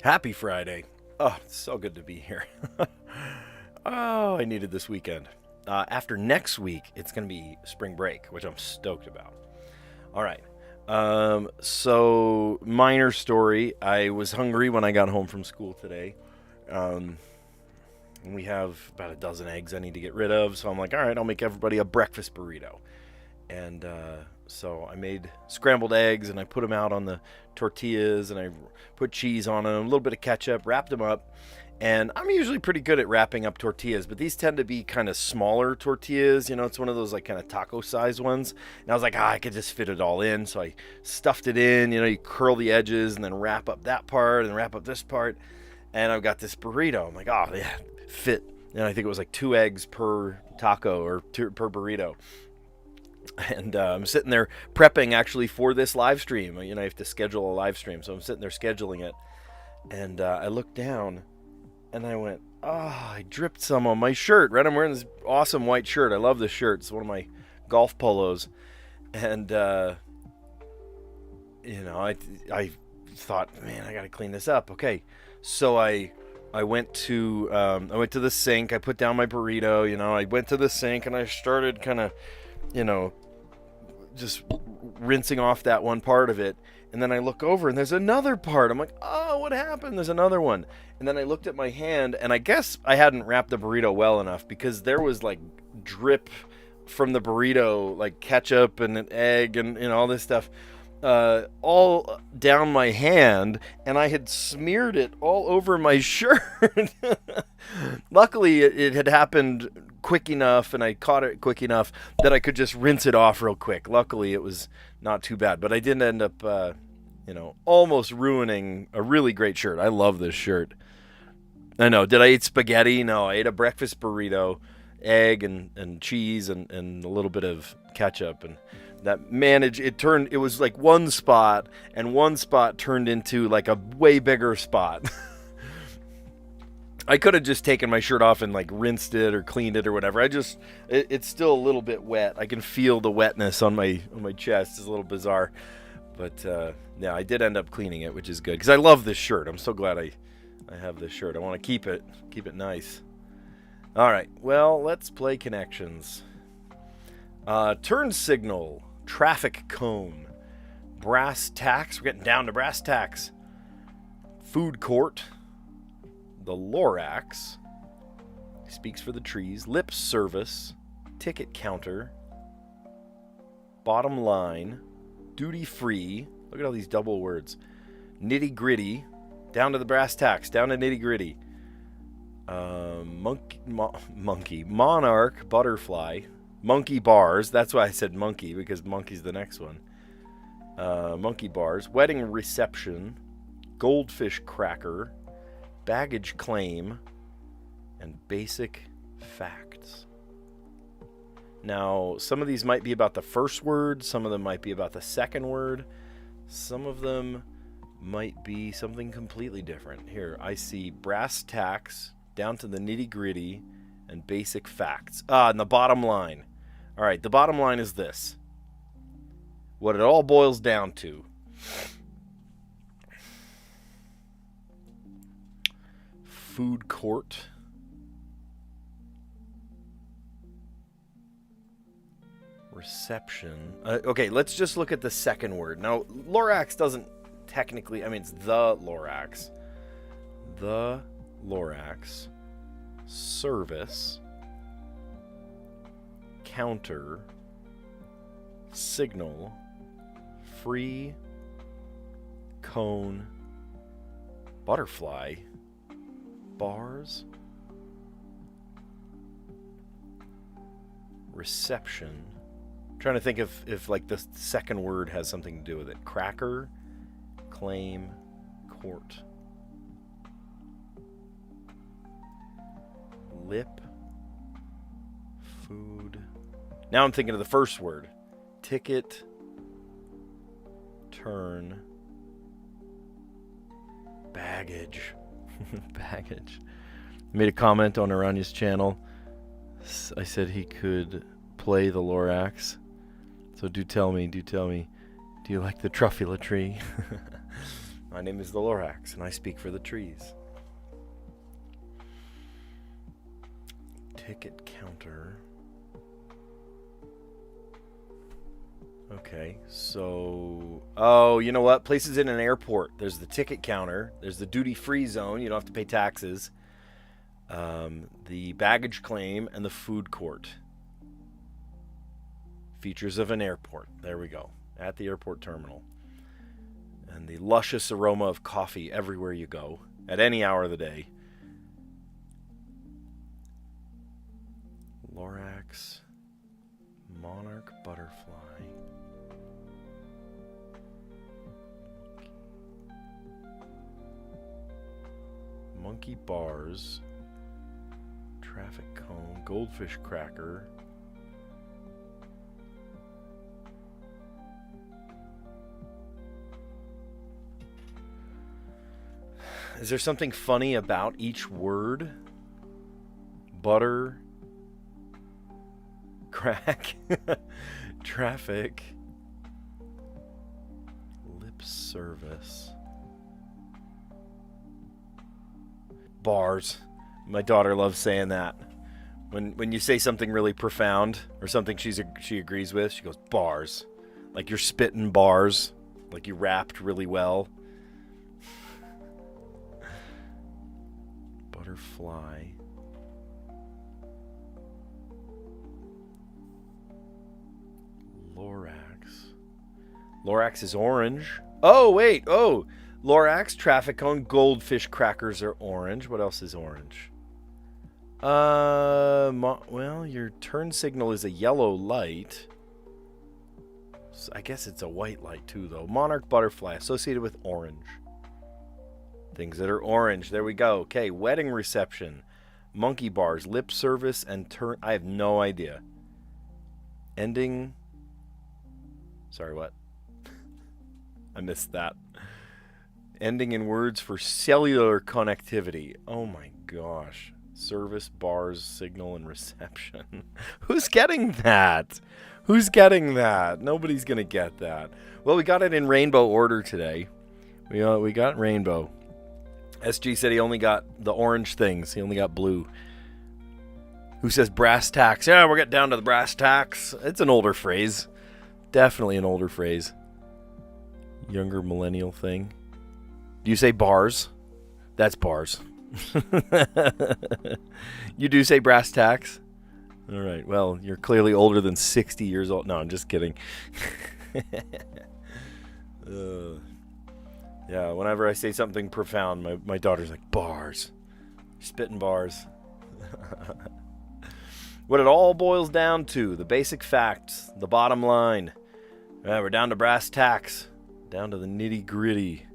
Happy Friday. Oh, it's so good to be here. Oh, I needed this weekend. After next week, it's going to be spring break, which I'm stoked about. All right. So, minor story. I was hungry when I got home from school today. Um, and we have about a dozen eggs I need to get rid of. So I'm like, all right, I'll make everybody a breakfast burrito. And so I made scrambled eggs and I put them out on the tortillas and I put cheese on them, a little bit of ketchup, wrapped them up. And I'm usually pretty good at wrapping up tortillas, but these tend to be kind of smaller tortillas. You know, it's one of those like kind of taco size ones. And I was like, I could just fit it all in. So I stuffed it in. You know, you curl the edges and then wrap up that part and wrap up this part. And I've got this burrito. I'm like, oh, yeah, fit. And I think it was like 2 eggs per taco or per burrito. And I'm sitting there prepping actually for this live stream. You know, I have to schedule a live stream. So I'm sitting there scheduling it. And I looked down and I went, oh, I dripped some on my shirt. Right? I'm wearing this awesome white shirt. I love this shirt. It's one of my golf polos. And, you know, I thought, man, I got to clean this up. Okay. So I went to the sink. I put down my burrito. You know, I went to the sink and I started kind of, you know, just rinsing off that one part of it. And then I look over and there's another part. I'm like, oh, what happened? There's another one. And then I looked at my hand and I guess I hadn't wrapped the burrito well enough because there was like drip from the burrito, like ketchup and an egg and all this stuff, all down my hand, and I had smeared it all over my shirt. Luckily, it had happened quick enough, and I caught it quick enough that I could just rinse it off real quick. Luckily, it was not too bad, but I didn't end up, almost ruining a really great shirt. I love this shirt. I know. Did I eat spaghetti? No, I ate a breakfast burrito, egg and cheese and a little bit of ketchup, and that managed, it was like one spot, and one spot turned into like a way bigger spot. I could have just taken my shirt off and like rinsed it or cleaned it or whatever. It's still a little bit wet. I can feel the wetness on my chest. It's a little bizarre. But yeah, I did end up cleaning it, which is good because I love this shirt. I'm so glad I have this shirt. I want to keep it nice. All right, well, let's play connections. Turn signal, traffic cone, brass tacks. We're getting down to brass tacks. Food court, the Lorax, speaks for the trees. Lip service, ticket counter, bottom line, duty free. Look at all these double words. Nitty gritty, down to the brass tacks, down to nitty gritty. Monkey, monarch, butterfly, monkey bars. That's why I said monkey, because monkey's the next one. Monkey bars, wedding reception, goldfish cracker, baggage claim, and basic facts. Now, some of these might be about the first word, some of them might be about the second word, some of them might be something completely different. Here, I see brass tacks, down to the nitty gritty, and basic facts. And the bottom line. All right, the bottom line is this. What it all boils down to. Food court. Reception. Okay, let's just look at the second word. Now, Lorax doesn't technically, it's the Lorax. The Lorax. Service. Counter. Signal. Free. Cone. Butterfly. Bars. Reception. I'm trying to think if like the second word has something to do with it. Cracker. Claim. Court. Lip. Food. Now I'm thinking of the first word. Ticket. Turn. Baggage. Baggage. I made a comment on Aranya's channel. I said he could play the Lorax. So do tell me, do you like the truffula tree? My name is the Lorax, and I speak for the trees. Ticket counter. Okay, so... Oh, you know what? Places in an airport. There's the ticket counter. There's the duty-free zone. You don't have to pay taxes. The baggage claim and the food court. Features of an airport. There we go. At the airport terminal. And the luscious aroma of coffee everywhere you go. At any hour of the day. Lorax. Monarch butterfly. Monkey bars, traffic cone, goldfish cracker, is there something funny about each word? Butter, crack, traffic, lip service. Bars. My daughter loves saying that. When you say something really profound or something she agrees with, she goes, bars. Like you're spitting bars. Like you rapped really well. Butterfly. Lorax. Lorax is orange. Oh, wait. Oh. Lorax, traffic cone, goldfish crackers are orange. What else is orange? Well, your turn signal is a yellow light. So I guess it's a white light too, though. Monarch butterfly associated with orange. Things that are orange. There we go. Okay, wedding reception, monkey bars, lip service, and turn. I have no idea. Ending. Sorry, what? I missed that. Ending in words for cellular connectivity. Oh my gosh. Service, bars, signal, and reception. Who's getting that? Who's getting that? Nobody's going to get that. Well, we got it in rainbow order today. We got rainbow. SG said he only got the orange things. He only got blue. Who says brass tacks? Yeah, we're getting down to the brass tacks. It's an older phrase. Definitely an older phrase. Younger millennial thing. Do you say bars? That's bars. You do say brass tacks? All right. Well, you're clearly older than 60 years old. No, I'm just kidding. Yeah, whenever I say something profound, my daughter's like, bars. Spitting bars. What it all boils down to, the basic facts, the bottom line. We're down to brass tacks. Down to the nitty gritty.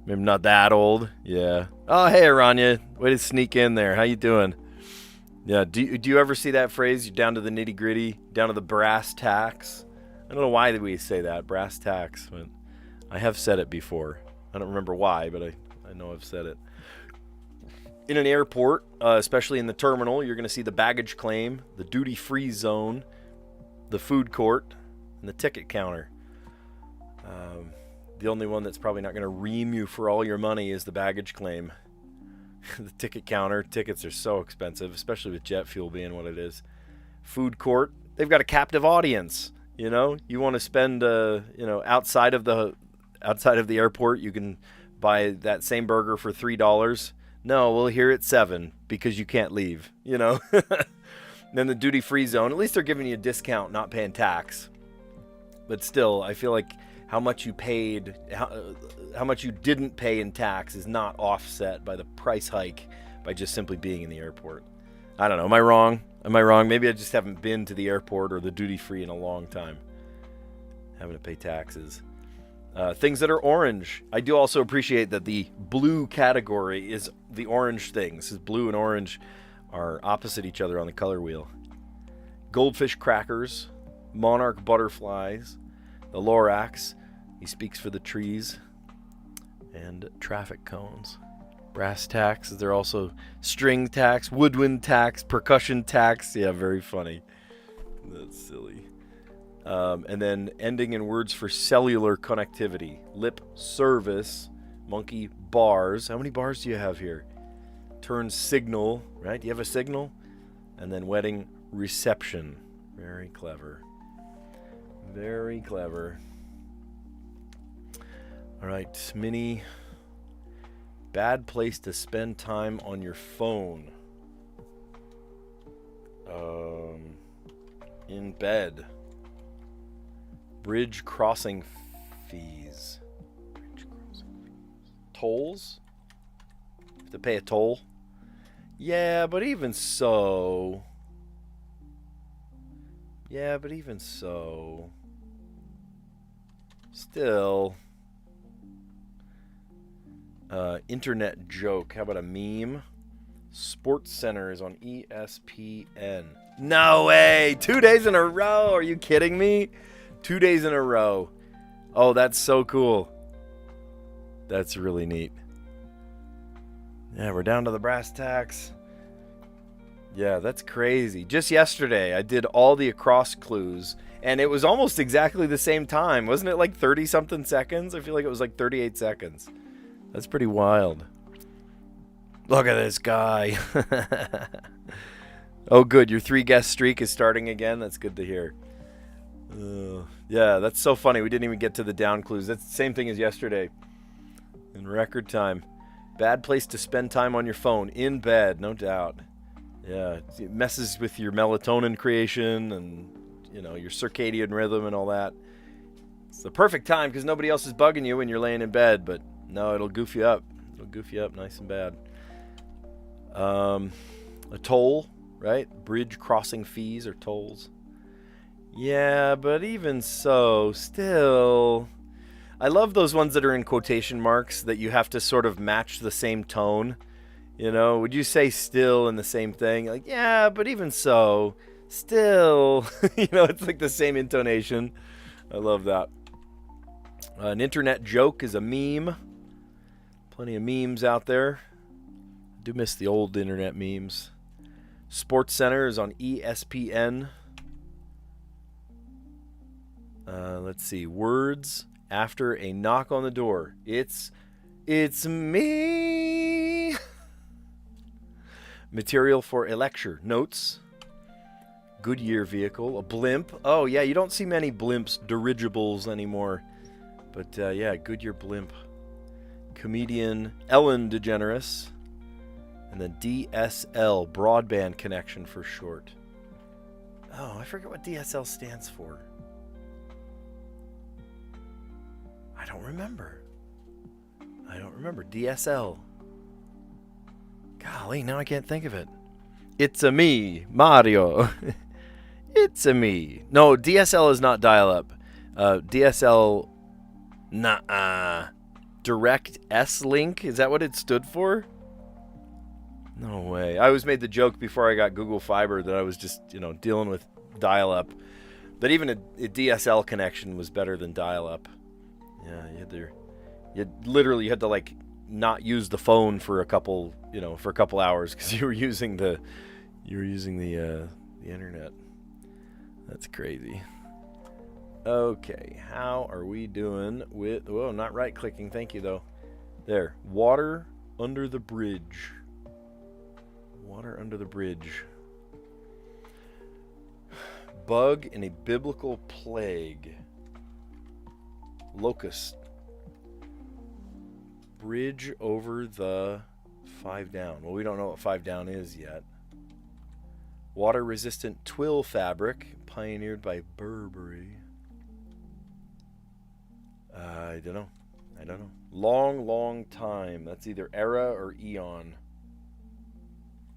Maybe not that old. Yeah. Oh, hey, Aranya. Way to sneak in there. How you doing? Yeah. Do you ever see that phrase? You're down to the nitty gritty, down to the brass tacks. I don't know why we say that, brass tacks. But I have said it before. I don't remember why, but I know I've said it. In an airport, especially in the terminal, you're going to see the baggage claim, the duty-free zone, the food court, and the ticket counter. The only one that's probably not going to ream you for all your money is the baggage claim. The ticket counter. Tickets are so expensive, especially with jet fuel being what it is. Food court. They've got a captive audience. You know, you want to spend, outside of the airport, you can buy that same burger for $3. No, well, here it's $7 because you can't leave. You know. Then the duty-free zone. At least they're giving you a discount, not paying tax. But still, I feel like how much you paid, how much you didn't pay in tax is not offset by the price hike by just simply being in the airport. I don't know. Am I wrong? Maybe I just haven't been to the airport or the duty-free in a long time. Having to pay taxes. Things that are orange. I do also appreciate that the blue category is the orange things. Blue and orange are opposite each other on the color wheel. Goldfish crackers, monarch butterflies, the Lorax, he speaks for the trees, and traffic cones. Brass tacks, they're also string tacks, woodwind tacks, percussion tacks. Yeah, very funny. That's silly. And then ending in words for cellular connectivity. Lip service. Monkey bars. How many bars do you have here? Turn signal, right? Do you have a signal? And then wedding reception. Very clever. Very clever. All right, Mini. Bad place to spend time on your phone. In bed. Bridge crossing fees. Bridge crossing fees. Tolls? You have to pay a toll? Yeah, but even so. Yeah, but even so. Still. Internet joke. How about a meme? Sports Center is on ESPN. No way! 2 days in a row! Are you kidding me? 2 days in a row. Oh, that's so cool. That's really neat. Yeah, we're down to the brass tacks. Yeah, that's crazy. Just yesterday, I did all the across clues, and it was almost exactly the same time. Wasn't it like 30-something seconds? I feel like it was like 38 seconds. That's pretty wild. Look at this guy. Oh, good. Your 3-guess streak is starting again. That's good to hear. Yeah, that's so funny. We didn't even get to the down clues. That's the same thing as yesterday. In record time. Bad place to spend time on your phone. In bed, no doubt. Yeah, it messes with your melatonin creation and, you know, your circadian rhythm and all that. It's the perfect time because nobody else is bugging you when you're laying in bed, but no, it'll goof you up. It'll goof you up nice and bad. A toll, right? Bridge crossing fees or tolls. Yeah, but even so, still... I love those ones that are in quotation marks that you have to sort of match the same tone. You know, would you say still in the same thing? Like, yeah, but even so, still. You know, it's like the same intonation. I love that. An internet joke is a meme. Plenty of memes out there. I do miss the old internet memes. Sports Center is on ESPN. Let's see. Words after a knock on the door. It's me. Material for a lecture. Notes. Goodyear vehicle. A blimp. Oh, yeah, you don't see many blimps, dirigibles anymore. But, yeah, Goodyear blimp. Comedian Ellen DeGeneres. And then DSL, broadband connection for short. Oh, I forget what DSL stands for. I don't remember. DSL. Golly, now I can't think of it. It's a me, Mario. It's a me. No, DSL is not dial-up. DSL, Direct S-Link? Is that what it stood for? No way. I always made the joke before I got Google Fiber that I was just, you know, dealing with dial-up. That even a DSL connection was better than dial-up. Yeah, you literally had to like not use the phone for a couple hours because you were using the internet. That's crazy. Okay, how are we doing with? Whoa, not right clicking. Thank you though. There, water under the bridge. Water under the bridge. Bug in a biblical plague. Locust. Bridge over the 5 down. Well, we don't know what 5 down is yet. Water resistant twill fabric pioneered by Burberry. I don't know. Long time. That's either era or eon.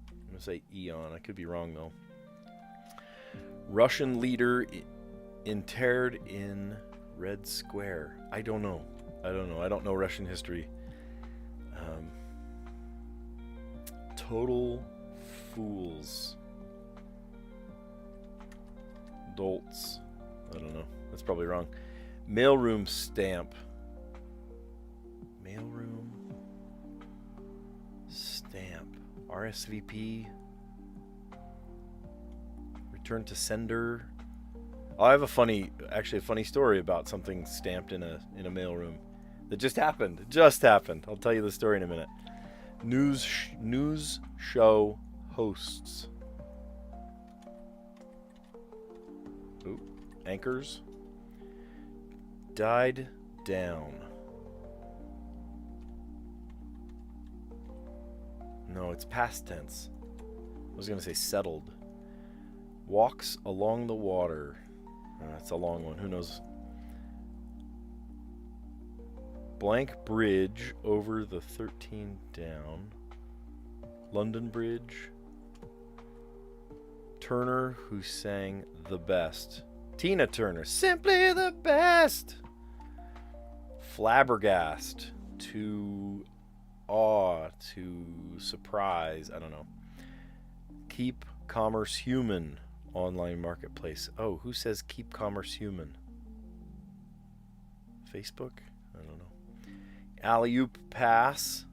I'm going to say eon. I could be wrong though. Russian leader interred in Red Square. I don't know. I don't know Russian history. Total fools. Dolts. I don't know. That's probably wrong. Mailroom stamp. Mailroom stamp. RSVP. Return to sender. I have actually a funny story about something stamped in a mailroom that just happened. It just happened. I'll tell you the story in a minute. News show hosts. Ooh, anchors died down. No, it's past tense. I was going to say settled. Walks along the water. That's a long one. Who knows? Blank bridge over the 13 down. London Bridge. Turner, who sang the best. Tina Turner, simply the best. Flabbergast, to awe, to surprise. I don't know. Keep commerce human. Online marketplace. Oh, who says keep commerce human? Facebook? I don't know. Alley-oop pass.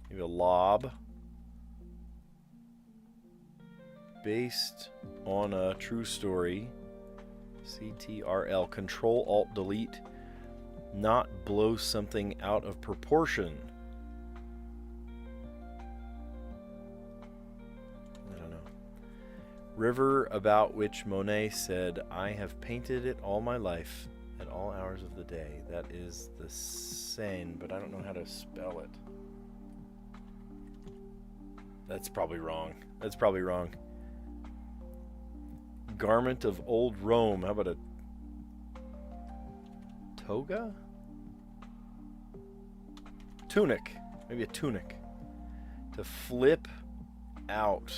Maybe a lob. Based on a true story. CTRL. Control Alt Delete. Not blow something out of proportion. River about which Monet said, I have painted it all my life at all hours of the day. That is the Seine, but I don't know how to spell it. That's probably wrong. Garment of old Rome. How about a toga? Tunic. Maybe a tunic. To flip out.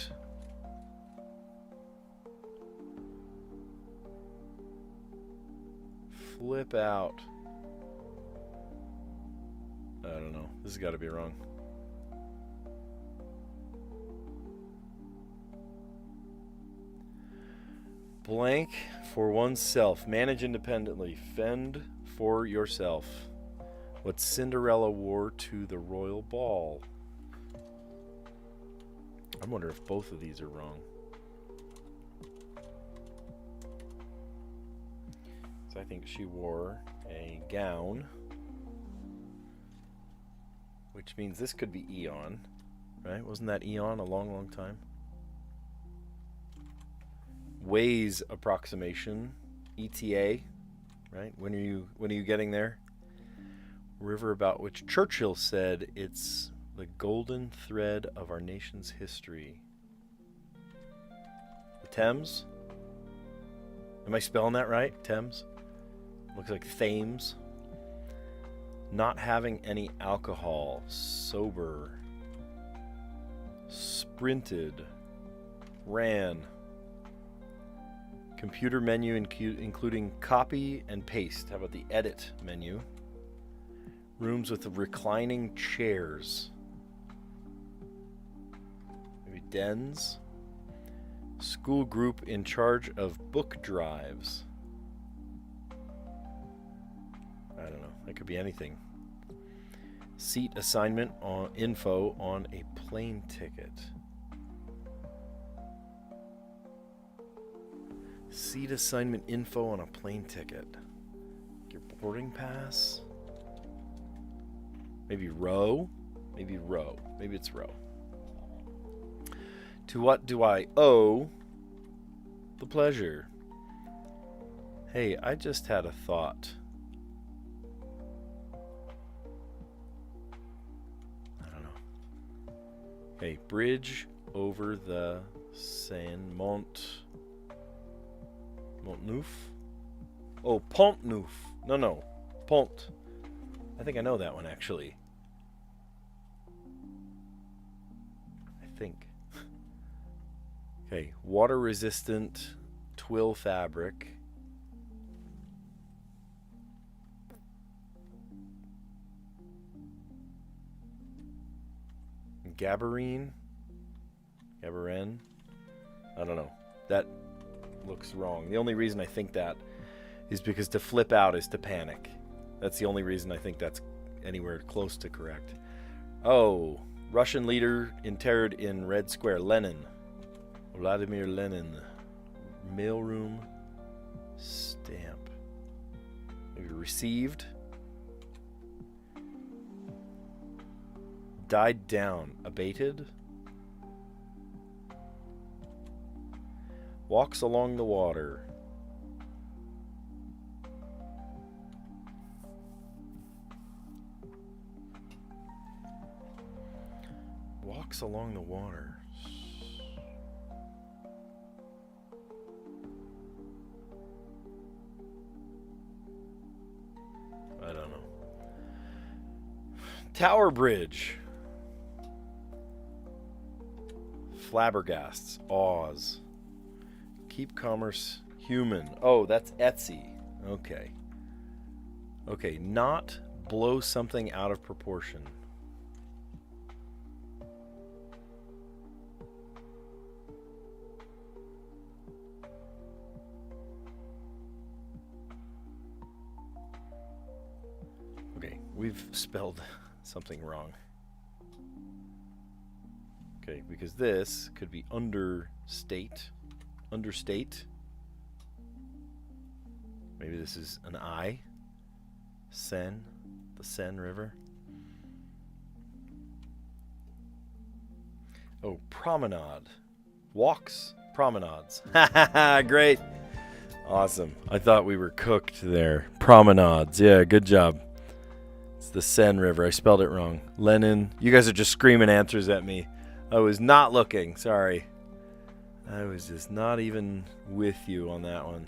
Flip out. I don't know. This has got to be wrong. Blank for oneself. Manage independently. Fend for yourself. What Cinderella wore to the royal ball. I wonder if both of these are wrong. I think she wore a gown, which means this could be Eon, right? Wasn't that Eon a long, long time? Ways approximation, ETA, right? When are you getting there? River about which Churchill said it's the golden thread of our nation's history. The Thames? Am I spelling that right? Thames? Looks like Thames. Not having any alcohol. Sober. Sprinted. Ran. Computer menu including copy and paste. How about the edit menu? Rooms with reclining chairs. Maybe dens. School group in charge of book drives. I don't know. That could be anything. Seat assignment on info on a plane ticket. Seat assignment info on a plane ticket. Your boarding pass. Maybe row. Maybe row. Maybe it's row. To what do I owe the pleasure? Hey, I just had a thought. Okay, bridge over the Seine, Montneuf? Oh, Pont-Neuf. No, Pont. I think I know that one, actually. I think. Okay, water-resistant twill fabric. Gabarine? Gabarin? I don't know. That looks wrong. The only reason I think that is because to flip out is to panic. That's the only reason I think that's anywhere close to correct. Oh, Russian leader interred in Red Square. Lenin. Vladimir Lenin. Mailroom. Stamp. Maybe received. Died down. Abated. Walks along the water. Walks along the water. I don't know. Tower Bridge. Flabbergasts. Awes. Keep commerce human. Oh, that's Etsy. Okay. Okay, not blow something out of proportion. Okay, we've spelled something wrong. Okay, because this could be understate. Understate. Maybe this is an I. Seine. The Seine River. Oh, promenade. Walks. Promenades. Great. Awesome. I thought we were cooked there. Promenades. Yeah, good job. It's the Seine River. I spelled it wrong. Lenin. You guys are just screaming answers at me. I was not looking. Sorry. I was just not even with you on that one.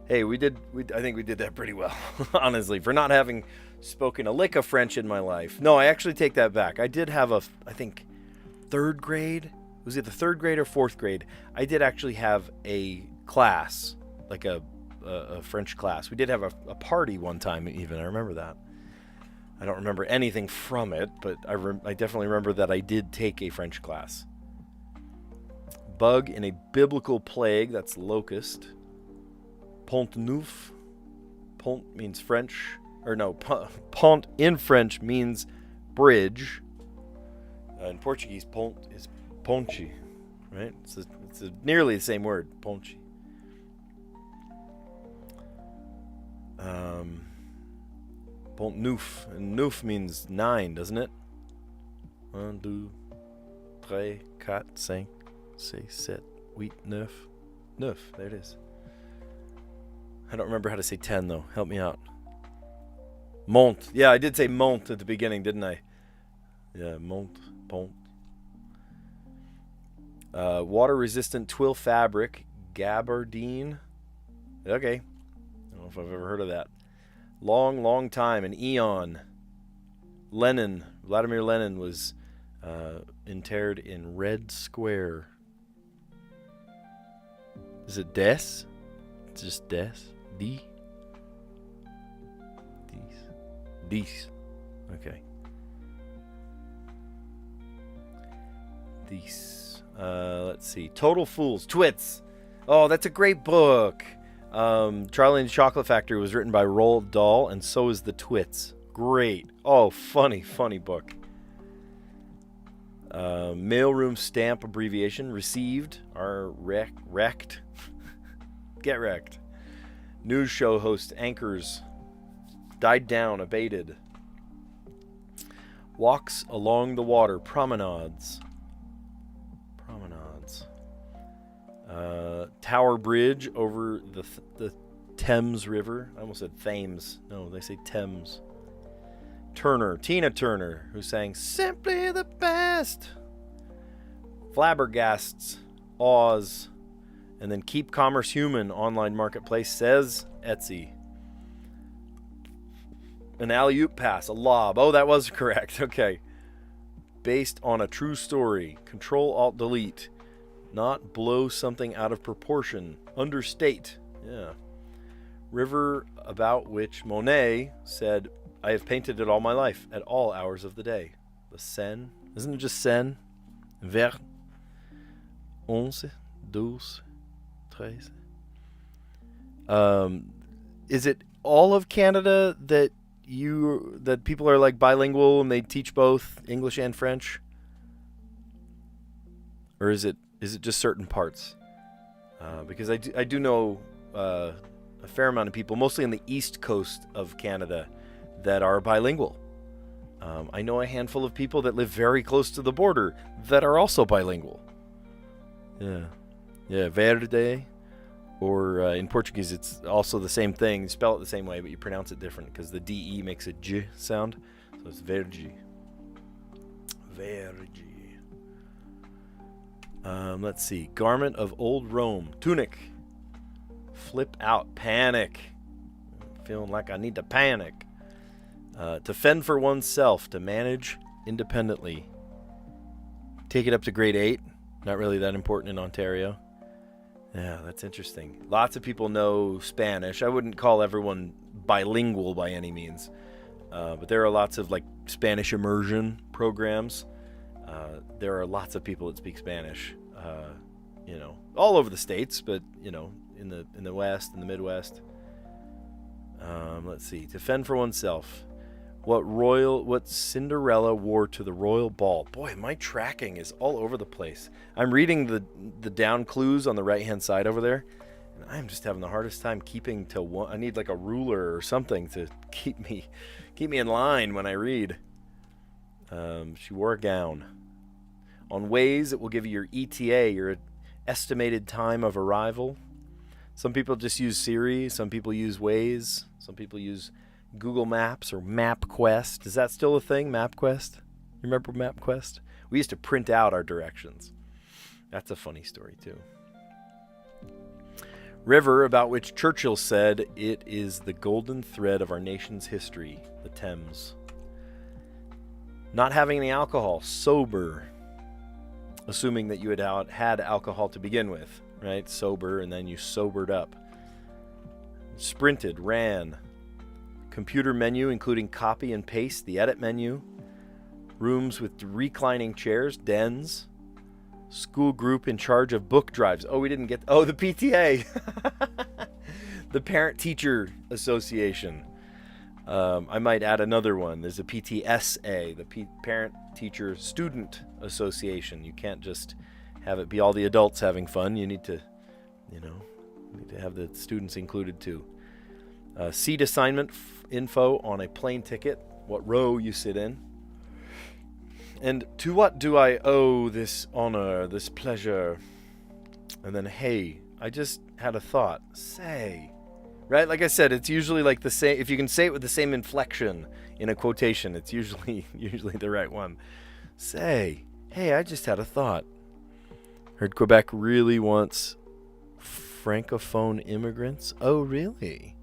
Hey, I think we did that pretty well, honestly, for not having spoken a lick of French in my life. No, I actually take that back. I did have I think, third grade. Was it the third grade or fourth grade? I did actually have a class, like a French class. We did have a party one time even. I remember that. I don't remember anything from it, but I definitely remember that I did take a French class. Bug in a biblical plague, that's locust. Pont Neuf. Pont means French. Or no, pont in French means bridge. In Portuguese, pont is ponte, right? It's nearly the same word, ponte. Pont Neuf. And Neuf means 9, doesn't it? 1, 2, 3, 4, 5, 6, 7, 8, 9. 9, there it is. I don't remember how to say 10 though. Help me out. Mont. Yeah, I did say mont at the beginning, didn't I? Yeah, mont, pont. Water-resistant twill fabric, gabardine. Okay. I don't know if I've ever heard of that. Long, long time, an eon. Lenin, Vladimir Lenin was interred in Red Square. Is it des? It's just des? D? These. Okay. These. Let's see. Total Fools. Twits. Oh, that's a great book. Charlie and the Chocolate Factory was written by Roald Dahl, and so is The Twits. Great. Oh, funny book. Mailroom stamp abbreviation. Received. Wrecked. Get wrecked. News show host anchors. Died down, abated. Walks along the water. Promenades. Tower Bridge over the Thames River. I almost said Thames. No, they say Thames. Tina Turner, who sang Simply the Best. Flabbergasts. Awes. And then Keep Commerce Human online marketplace, says Etsy. An alley-oop pass, a lob. Oh, that was correct. Okay. Based on a true story. Control-Alt-Delete. Not blow something out of proportion. Understate. Yeah. River about which Monet said, I have painted it all my life, at all hours of the day. The Seine. Isn't it just Seine? Vert. 11, 12, 13. Is it all of Canada that people are like bilingual and they teach both English and French? Or is it just certain parts? Because I do know a fair amount of people, mostly on the east coast of Canada, that are bilingual. I know a handful of people that live very close to the border that are also bilingual. Yeah, verde, or in Portuguese it's also the same thing. You spell it the same way, but you pronounce it different because the DE makes a J sound. So it's verde. Verde. Let's see. Garment of old Rome. Tunic. Flip out. Panic. Feeling like I need to panic. To fend for oneself. To manage independently. Take it up to grade 8. Not really that important in Ontario. Yeah, that's interesting. Lots of people know Spanish. I wouldn't call everyone bilingual by any means. But there are lots of like Spanish immersion programs. There are lots of people that speak Spanish, all over the states, but in the West, in the Midwest. Let's see. To fend for oneself. What Cinderella wore to the royal ball. Boy, my tracking is all over the place. I'm reading the down clues on the right-hand side over there, and I'm just having the hardest time keeping to one. I need like a ruler or something to keep me in line when I read. She wore a gown. On Waze, it will give you your ETA, your estimated time of arrival. Some people just use Siri. Some people use Waze. Some people use Google Maps or MapQuest. Is that still a thing, MapQuest? You remember MapQuest? We used to print out our directions. That's a funny story, too. River, about which Churchill said, it is the golden thread of our nation's history, the Thames. Not having any alcohol, sober. Assuming that you had alcohol to begin with, right? Sober, and then you sobered up. Sprinted, ran. Computer menu, including copy and paste, the edit menu. Rooms with reclining chairs, dens. School group in charge of book drives. Oh, we didn't get... Oh, the PTA. The Parent Teacher Association. I might add another one. There's a PTSA, the Parent Teacher Student Association. You can't just have it be all the adults having fun. You need to, have the students included too. Seat assignment info on a plane ticket. What row you sit in. And to what do I owe this honor, this pleasure? And then, hey, I just had a thought. Say... Right? Like I said, it's usually like the same. If you can say it with the same inflection in a quotation, it's usually the right one. Say, hey, I just had a thought. Heard Quebec really wants francophone immigrants. Oh, really?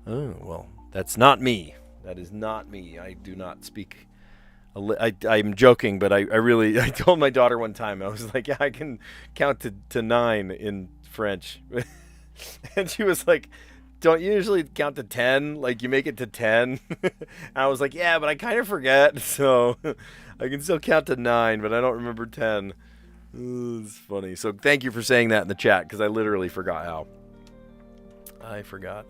Oh, well, that's not me. That is not me. I do not speak. I'm joking, but I told my daughter one time, I was like, yeah, I can count to 9 in French. And she was like, don't you usually count to 10? Like, you make it to 10? And I was like, yeah, but I kind of forget. So I can still count to 9, but I don't remember 10. It's funny. So thank you for saying that in the chat, because I literally forgot how. I forgot.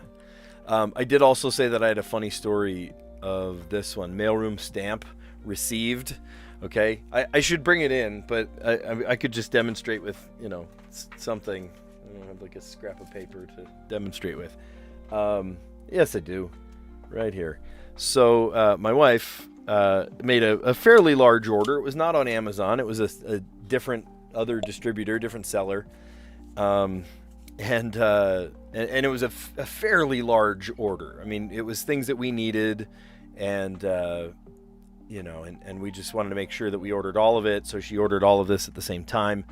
I did also say that I had a funny story of this one. Mailroom stamp received. Okay. I should bring it in, but I could just demonstrate with, something. I don't have like a scrap of paper to demonstrate with. Yes, I do. Right here. So my wife made a fairly large order. It was not on Amazon. It was a different other distributor, different seller. And it was a fairly large order. I mean, it was things that we needed, and and we just wanted to make sure that we ordered all of it. So she ordered all of this at the same time.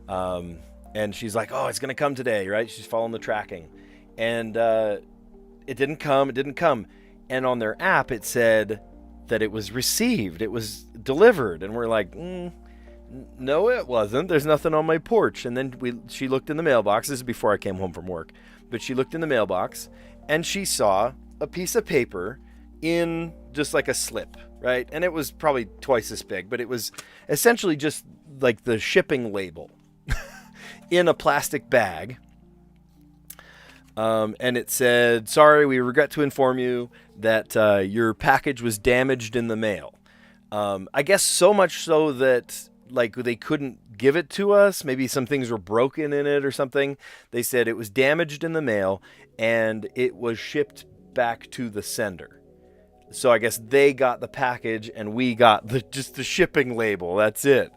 And she's like, oh, it's going to come today, right? She's following the tracking. And it didn't come. And on their app, it said that it was received. It was delivered. And we're like, no, it wasn't. There's nothing on my porch. And then she looked in the mailbox. This is before I came home from work. But she looked in the mailbox, and she saw a piece of paper in just like a slip, right? And it was probably twice as big, but it was essentially just like the shipping label in a plastic bag. And it said, sorry, we regret to inform you that your package was damaged in the mail. I guess so much so that like they couldn't give it to us. Maybe some things were broken in it or something. They said it was damaged in the mail and it was shipped back to the sender. So I guess they got the package and we got just the shipping label. That's it.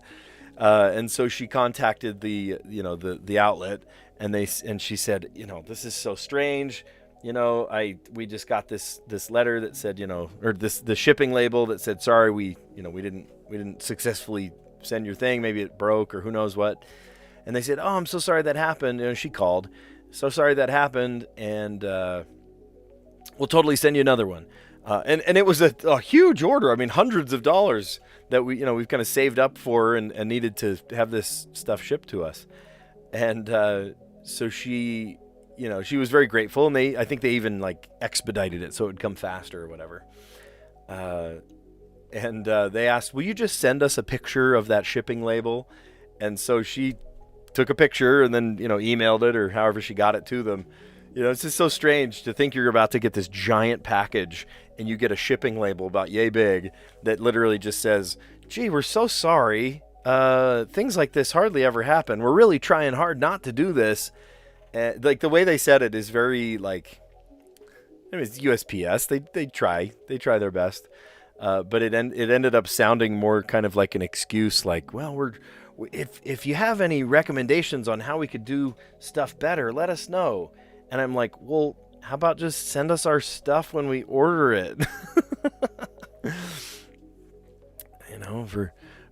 And so she contacted the outlet, and she said, this is so strange. We just got this letter that said, or the shipping label that said, sorry, we didn't successfully send your thing. Maybe it broke or who knows what. And they said, oh, I'm so sorry that happened. She called, so sorry that happened, and we'll totally send you another one. And it was a huge order. I mean, hundreds of dollars that we've kind of saved up for and needed to have this stuff shipped to us. And so she was very grateful, and I think they even like expedited it so it would come faster or whatever. And they asked, will you just send us a picture of that shipping label? And so she took a picture and then emailed it or however she got it to them. It's just so strange to think you're about to get this giant package and you get a shipping label about yay big that literally just says, gee, we're so sorry. Things like this hardly ever happen. We're really trying hard not to do this. Like the way they said it is very like, it's USPS. They try their best. But it ended up sounding more kind of like an excuse, like, well, if you have any recommendations on how we could do stuff better, let us know. And I'm like, well, how about just send us our stuff when we order it?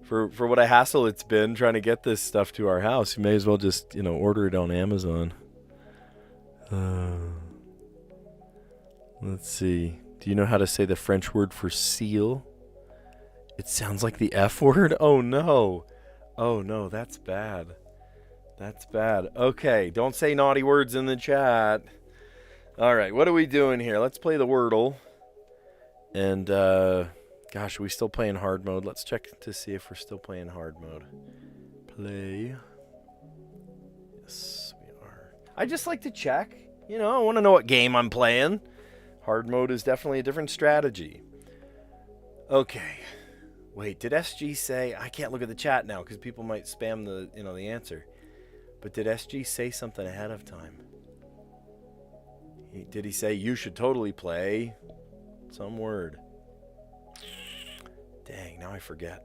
For what a hassle it's been trying to get this stuff to our house, you may as well just, order it on Amazon. Let's see. Do you know how to say the French word for seal? It sounds like the F word. Oh, no. Oh, no, that's bad. That's bad. Okay, don't say naughty words in the chat. All right, what are we doing here? Let's play the Wordle. And, gosh, are we still playing hard mode? Let's check to see if we're still playing hard mode. Play. Yes, we are. I just like to check. I want to know what game I'm playing. Hard mode is definitely a different strategy. Okay. Wait, did SG say... I can't look at the chat now because people might spam the answer. But did SG say something ahead of time? Did he say you should totally play some word? Dang, now I forget.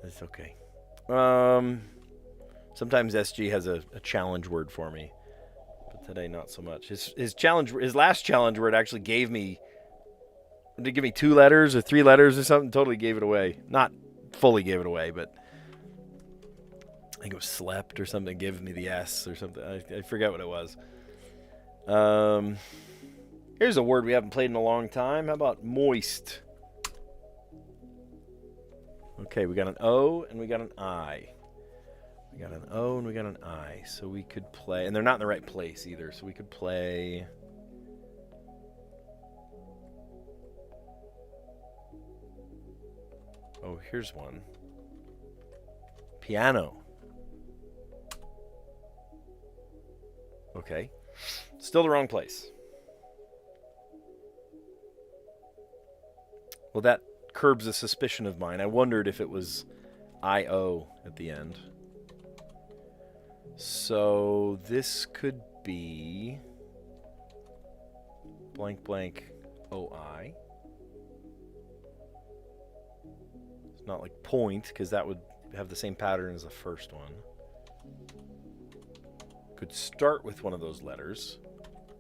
It's okay. Sometimes SG has a challenge word for me, but today not so much. His last challenge word actually gave me 2 letters or 3 letters or something. Totally gave it away. Not fully gave it away, but I think it was slept or something. Gave me the S or something. I forget what it was. Here's a word we haven't played in a long time. How about moist? Okay, we got an O and we got an I. We got an O and we got an I. So we could play, and they're not in the right place either. So we could play. Oh, here's one. Piano. Okay. Still the wrong place. Well, that curbs a suspicion of mine. I wondered if it was I-O at the end. So this could be blank blank O-I. It's not like point, because that would have the same pattern as the first one. Could start with one of those letters.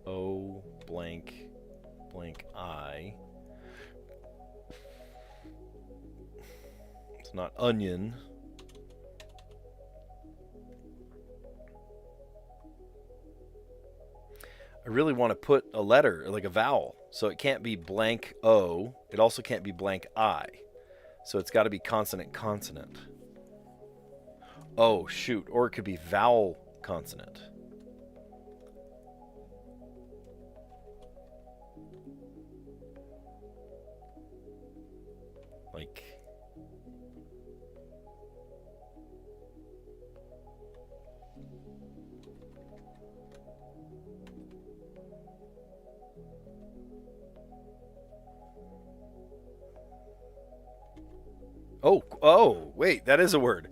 O blank blank I. It's not onion. I really want to put a letter, like a vowel. So it can't be blank O. It also can't be blank I. So it's got to be consonant consonant. Oh, shoot. Or it could be vowel consonant. Like... Oh, wait, that is a word.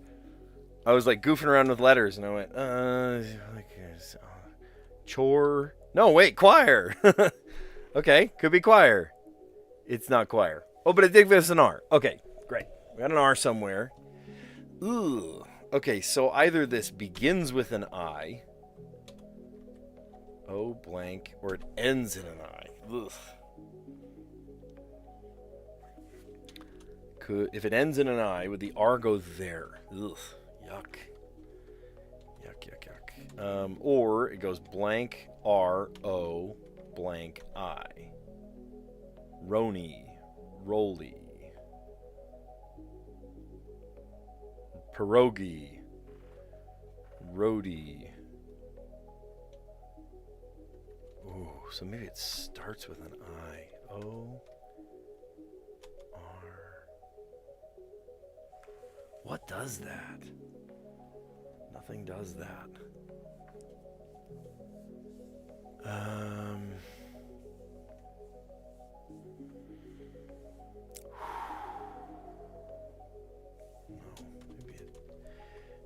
I was like goofing around with letters, and I went, chore. No, wait, choir. Okay, could be choir. It's not choir. Oh, but it did give us an R. Okay, great. We got an R somewhere. Ooh. Okay, so either this begins with an I, O blank, or it ends in an I. Ugh. If it ends in an I, would the R go there? Ugh. Yuck. Yuck. Or it goes blank R O blank I. Roni, Roly, Pierogi, Rody. Ooh, so maybe it starts with an I. O R. What does that? Nothing does that.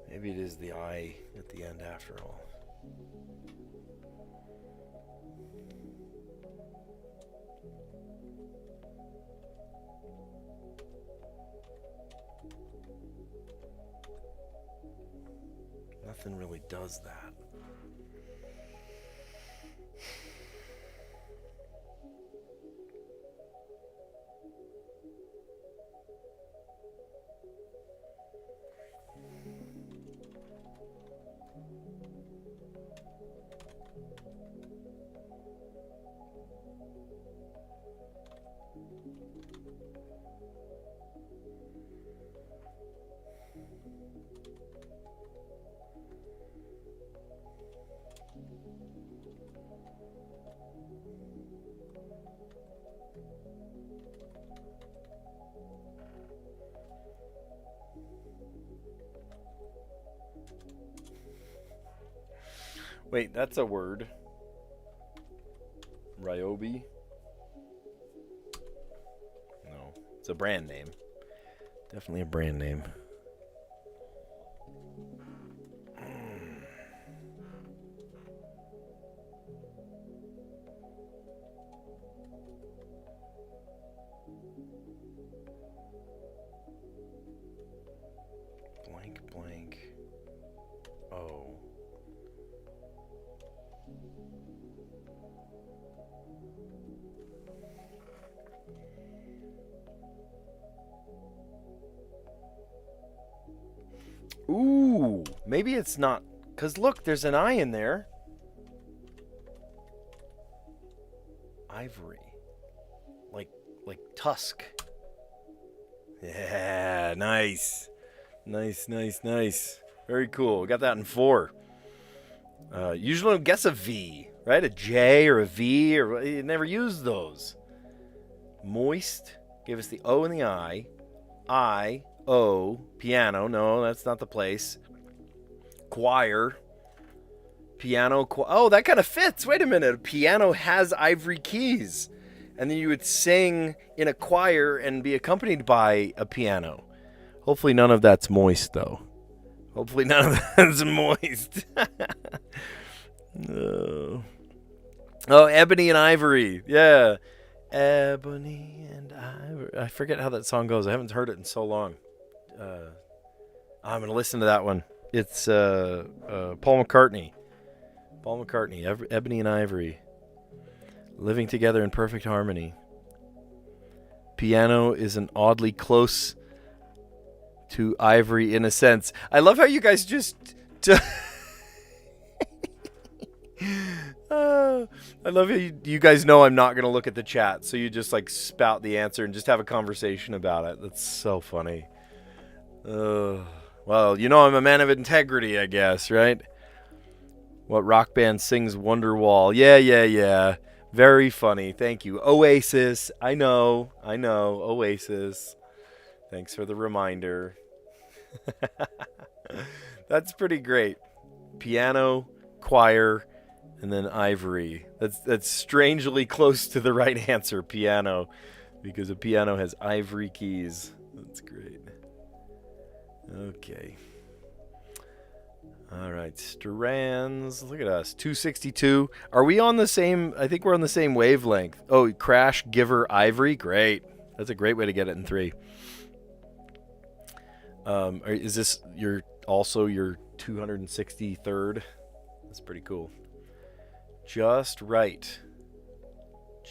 Maybe it is the I at the end after all. Nothing really does that. Wait, that's a word. Ryobi? No, it's a brand name. Definitely a brand name. Blank. Oh. Ooh, maybe it's not. Because look, there's an I in there. Ivory. Like tusk. Yeah, nice. Nice. Very cool. We got that in 4. Usually don't guess a V, right? A J or a V, or you never use those. Moist. Gave us the O and the I, O, piano. No, that's not the place. Choir. Piano. Oh, that kind of fits. Wait a minute. A piano has ivory keys. And then you would sing in a choir and be accompanied by a piano. Hopefully none of that's moist, though. Hopefully none of that's moist. No. Oh, ebony and ivory. Yeah. Ebony and ivory. I forget how that song goes. I haven't heard it in so long. I'm going to listen to that one. It's Paul McCartney. Ebony and ivory. Living together in perfect harmony. Piano is an oddly close to ivory in a sense. I love how you guys just... I love how you guys know I'm not going to look at the chat, so you just like spout the answer and just have a conversation about it. That's so funny. Well, you know I'm a man of integrity, I guess, right? What rock band sings Wonderwall? Yeah. Very funny. Thank you. Oasis. I know. Oasis. Thanks for the reminder. That's pretty great. Piano, choir, and then ivory. That's strangely close to the right answer, piano, because a piano has ivory keys. That's great. Okay. All right, Strands. Look at us, 262. Are we on the same? I think we're on the same wavelength. Oh, Crash, Giver, Ivory. Great. That's a great way to get it in 3. Is this your 263rd? That's pretty cool. Just right.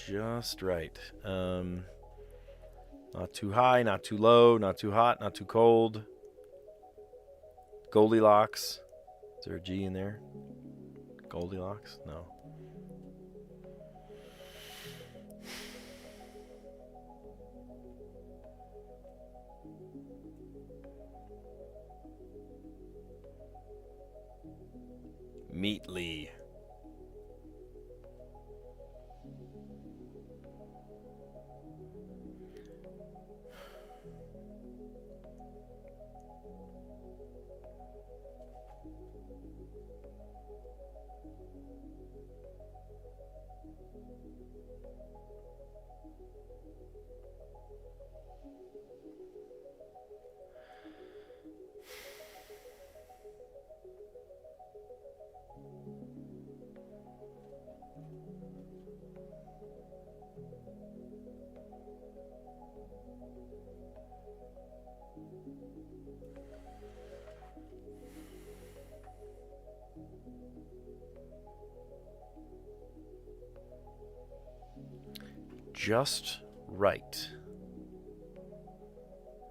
Just right. Not too high, not too low, not too hot, not too cold. Goldilocks. Is there a G in there? Goldilocks? No. Meatly. Just right.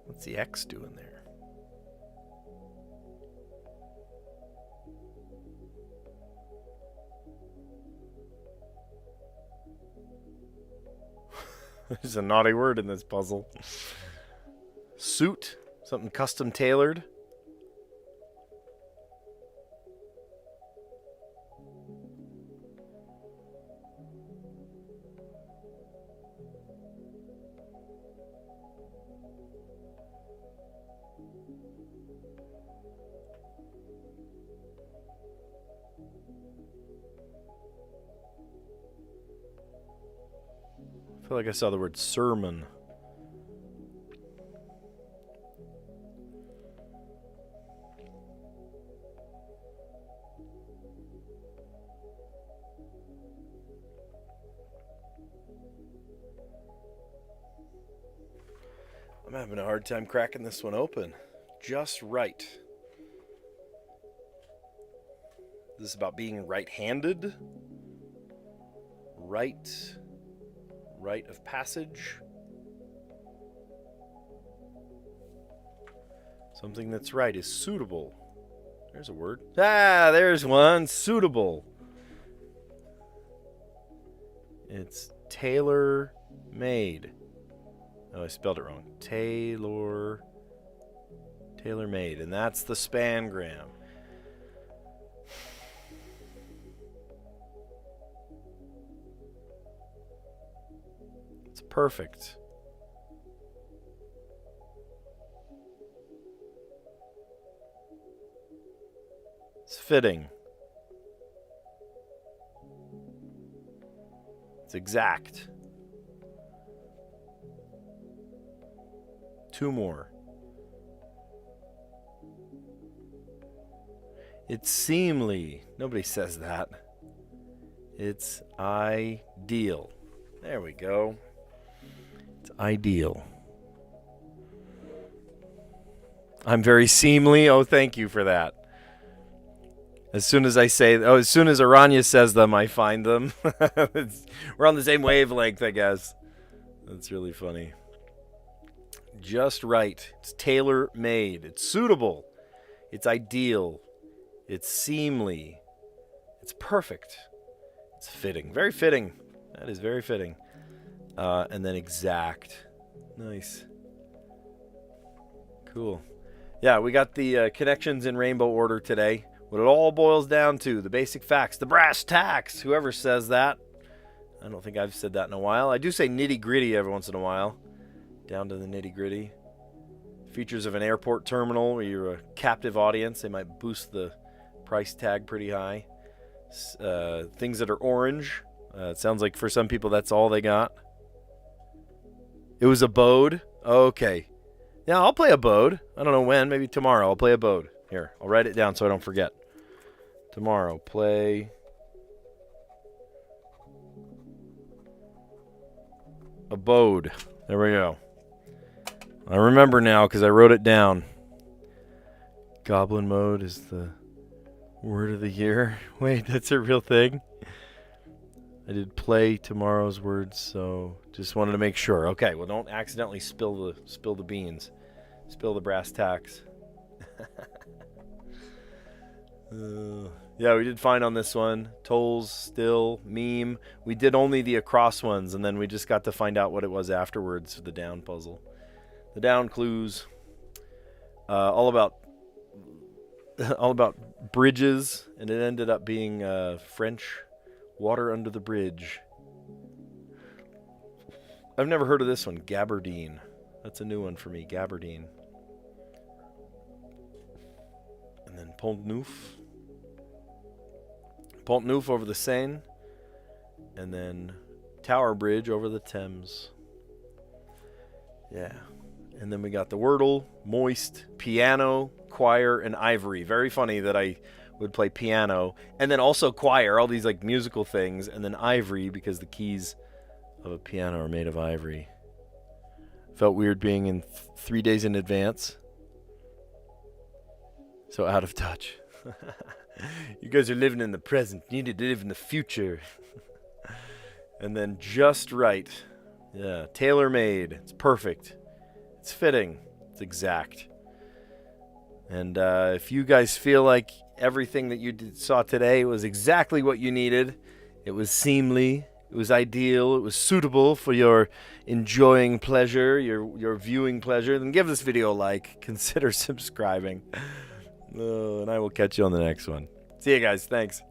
What's the X doing there? There's a naughty word in this puzzle. Suit. Something custom tailored. I feel like I saw the word sermon. I'm having a hard time cracking this one open. Just right. This is about being right-handed. Rite of passage. Something that's right is suitable. There's a word. Ah, there's one. Suitable. It's tailor-made. Oh, I spelled it wrong. Tailor-made. And that's the spangram. It's perfect. It's fitting. It's exact. 2 more. It's seemly. Nobody says that. It's ideal. There we go. It's ideal. I'm very seemly. Oh, thank you for that. As soon as as soon as Aranya says them, I find them. We're on the same wavelength, I guess. That's really funny. Just right. It's tailor-made. It's suitable. It's ideal. It's seemly. It's perfect. It's fitting. Very fitting. That is very fitting. And then exact. Nice. Cool. Yeah, we got the connections in rainbow order today. What it all boils down to, the basic facts, the brass tacks. Whoever says that. I don't think I've said that in a while. I do say nitty-gritty every once in a while. Down to the nitty-gritty. Features of an airport terminal where you're a captive audience. They might boost the price tag pretty high. Things that are orange. It sounds like for some people that's all they got. It was a bode. Okay. Yeah, I'll play abode. I don't know when. Maybe tomorrow. I'll play abode. Here, I'll write it down so I don't forget. Tomorrow, play abode. There we go. I remember now because I wrote it down. Goblin mode is the word of the year. Wait, that's a real thing? I did play tomorrow's words, so just wanted to make sure. Okay, well, don't accidentally spill the beans. Spill the brass tacks. Yeah, we did fine on this one. Tolls, still, meme. We did only the across ones, and then we just got to find out what it was afterwards for the down puzzle. The down clues, all about bridges, and it ended up being French water under the bridge. I've never heard of this one, Gabardine. That's a new one for me, Gabardine. And then Pont Neuf. Pont Neuf over the Seine. And then Tower Bridge over the Thames. Yeah. And then we got the Wordle, Moist, Piano, Choir, and Ivory. Very funny that I would play piano. And then also choir, all these like musical things. And then Ivory because the keys of a piano are made of ivory. Felt weird being in 3 days in advance. So out of touch. You guys are living in the present. You need to live in the future. And then just right. Yeah, tailor-made. It's perfect. It's fitting. It's exact. And if you guys feel like everything that you saw today was exactly what you needed, it was seemly, it was ideal, it was suitable for your enjoying pleasure, your viewing pleasure, then give this video a like. Consider subscribing. And I will catch you on the next one. See you guys. Thanks.